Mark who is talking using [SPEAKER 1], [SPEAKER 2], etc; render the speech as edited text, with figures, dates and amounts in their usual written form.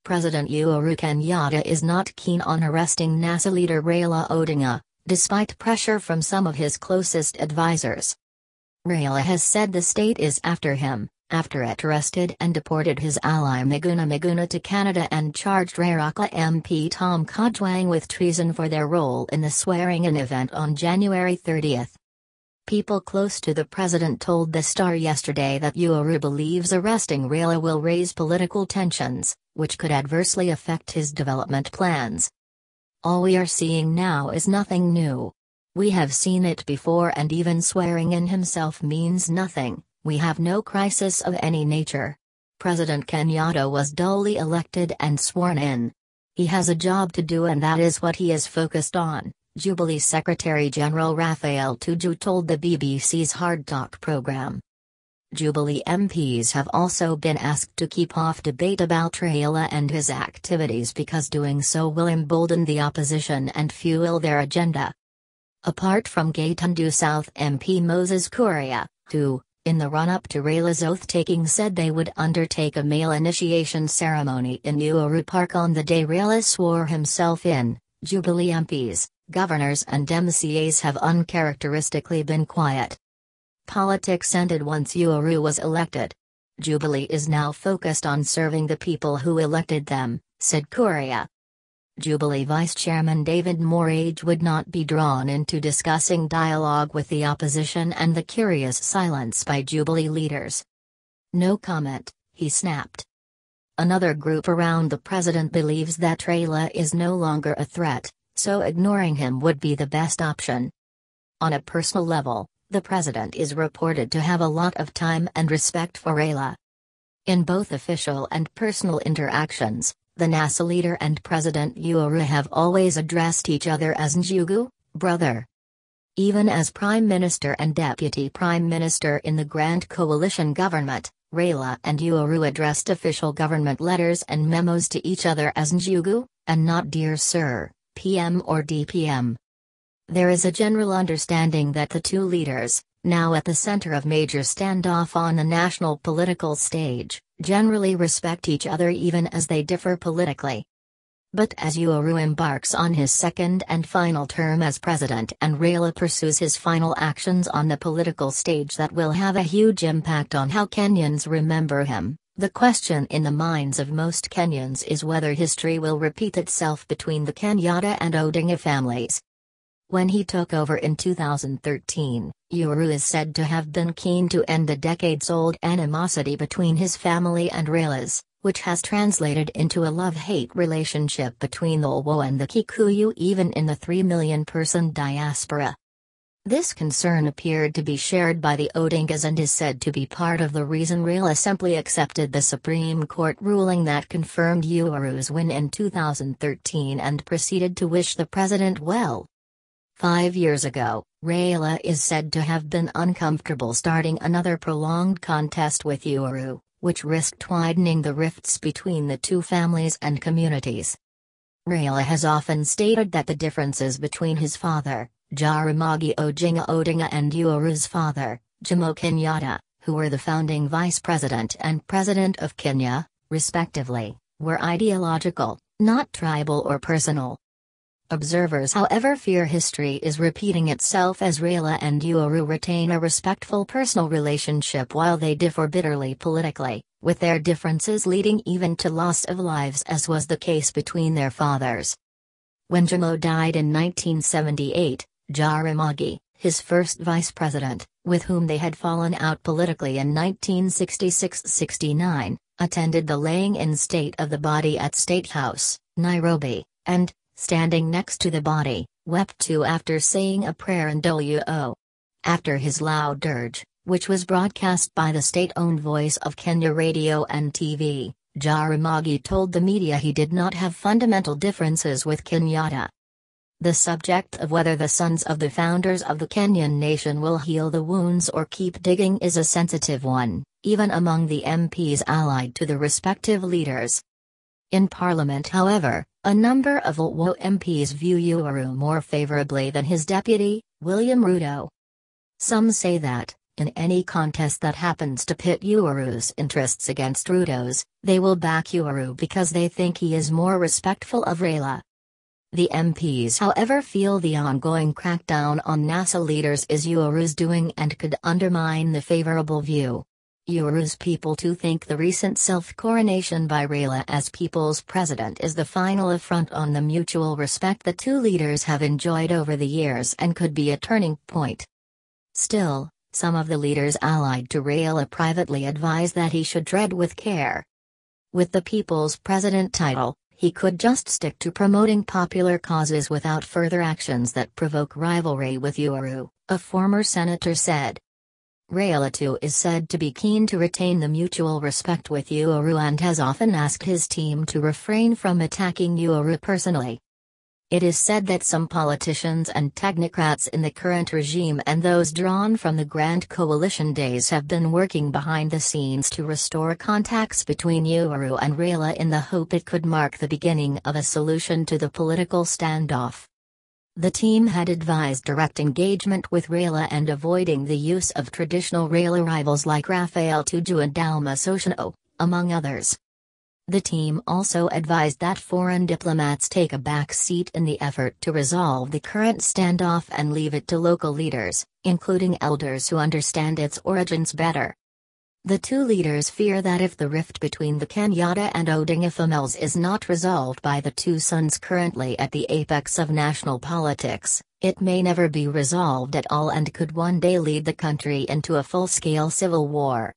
[SPEAKER 1] President Uhuru Kenyatta is not keen on arresting NASA leader Raila Odinga, despite pressure from some of his closest advisors. Raila has said the state is after him, after it arrested and deported his ally Miguna Miguna to Canada and charged Ruaraka MP Tom Kajwang with treason for their role in the swearing-in event on January 30. People close to the president told The Star yesterday that Uhuru believes arresting Raila will raise political tensions, which could adversely affect his development plans. "All we are seeing now is nothing new. We have seen it before, and even swearing in himself means nothing. We have no crisis of any nature. President Kenyatta was duly elected and sworn in. He has a job to do, and that is what he is focused on," Jubilee Secretary-General Raphael Tuju told the BBC's HARDtalk program. Jubilee MPs have also been asked to keep off debate about Raila and his activities because doing so will embolden the opposition and fuel their agenda. Apart from Gatundu South MP Moses Kuria, who, in the run-up to Raila's oath-taking, said they would undertake a male initiation ceremony in Uhuru Park on the day Raila swore himself in, Jubilee MPs, governors and MCAs have uncharacteristically been quiet. Politics ended once Uhuru was elected. Jubilee is now focused on serving the people who elected them, said Kuria. Jubilee Vice Chairman David Morage would not be drawn into discussing dialogue with the opposition and the curious silence by Jubilee leaders. "No comment," he snapped. Another group around the president believes that Raila is no longer a threat, so ignoring him would be the best option. On a personal level, the president is reported to have a lot of time and respect for Raila. In both official and personal interactions, the NASA leader and President Uhuru have always addressed each other as Njugu, brother. Even as Prime Minister and Deputy Prime Minister in the Grand Coalition government, Raila and Uhuru addressed official government letters and memos to each other as Njugu, and not Dear Sir, PM or DPM. There is a general understanding that the two leaders, now at the center of major standoff on the national political stage, generally respect each other even as they differ politically. But as Uhuru embarks on his second and final term as president and Raila pursues his final actions on the political stage that will have a huge impact on how Kenyans remember him, the question in the minds of most Kenyans is whether history will repeat itself between the Kenyatta and Odinga families. When he took over in 2013, Uhuru is said to have been keen to end the decades-old animosity between his family and Raila's, which has translated into a love-hate relationship between the Luo and the Kikuyu even in the 3 million-person diaspora. This concern appeared to be shared by the Odingas and is said to be part of the reason Raila simply accepted the Supreme Court ruling that confirmed Uhuru's win in 2013 and proceeded to wish the president well. 5 years ago, Raila is said to have been uncomfortable starting another prolonged contest with Uhuru, which risked widening the rifts between the two families and communities. Raila has often stated that the differences between his father, Jaramogi Oginga Odinga, and Uhuru's father, Jomo Kenyatta, who were the founding vice president and president of Kenya, respectively, were ideological, not tribal or personal. Observers, however, fear history is repeating itself as Raila and Uhuru retain a respectful personal relationship while they differ bitterly politically, with their differences leading even to loss of lives, as was the case between their fathers. When Jomo died in 1978, Jaramogi, his first vice president, with whom they had fallen out politically in 1966-69, attended the laying-in state of the body at State House, Nairobi, and, standing next to the body, wept too after saying a prayer in W.O. After his loud dirge, which was broadcast by the state-owned Voice of Kenya radio and TV, Jaramogi told the media he did not have fundamental differences with Kenyatta. The subject of whether the sons of the founders of the Kenyan nation will heal the wounds or keep digging is a sensitive one, even among the MPs allied to the respective leaders. In Parliament, however, a number of Luo MPs view Uhuru more favorably than his deputy, William Ruto. Some say that, In any contest that happens to pit Uhuru's interests against Ruto's, they will back Uhuru because they think he is more respectful of Raila. The MPs, however, feel the ongoing crackdown on NASA leaders is Uhuru's doing and could undermine the favorable view. Uhuru's people too think the recent self-coronation by Raila as people's president is the final affront on the mutual respect the two leaders have enjoyed over the years and could be a turning point. Still, some of the leaders allied to Raila privately advise that he should tread with care. With the people's president title, he could just stick to promoting popular causes without further actions that provoke rivalry with Uhuru, a former senator said. Raila too is said to be keen to retain the mutual respect with Uhuru and has often asked his team to refrain from attacking Uhuru personally. It is said that some politicians and technocrats in the current regime and those drawn from the Grand Coalition days have been working behind the scenes to restore contacts between Uhuru and Raila in the hope it could mark the beginning of a solution to the political standoff. The team had advised direct engagement with Raila and avoiding the use of traditional Raila rivals like Raphael Tuju and Dalma Soshino, among others. The team also advised that foreign diplomats take a back seat in the effort to resolve the current standoff and leave it to local leaders, including elders who understand its origins better. The two leaders fear that if the rift between the Kenyatta and Odinga families is not resolved by the two sons currently at the apex of national politics, it may never be resolved at all and could one day lead the country into a full-scale civil war.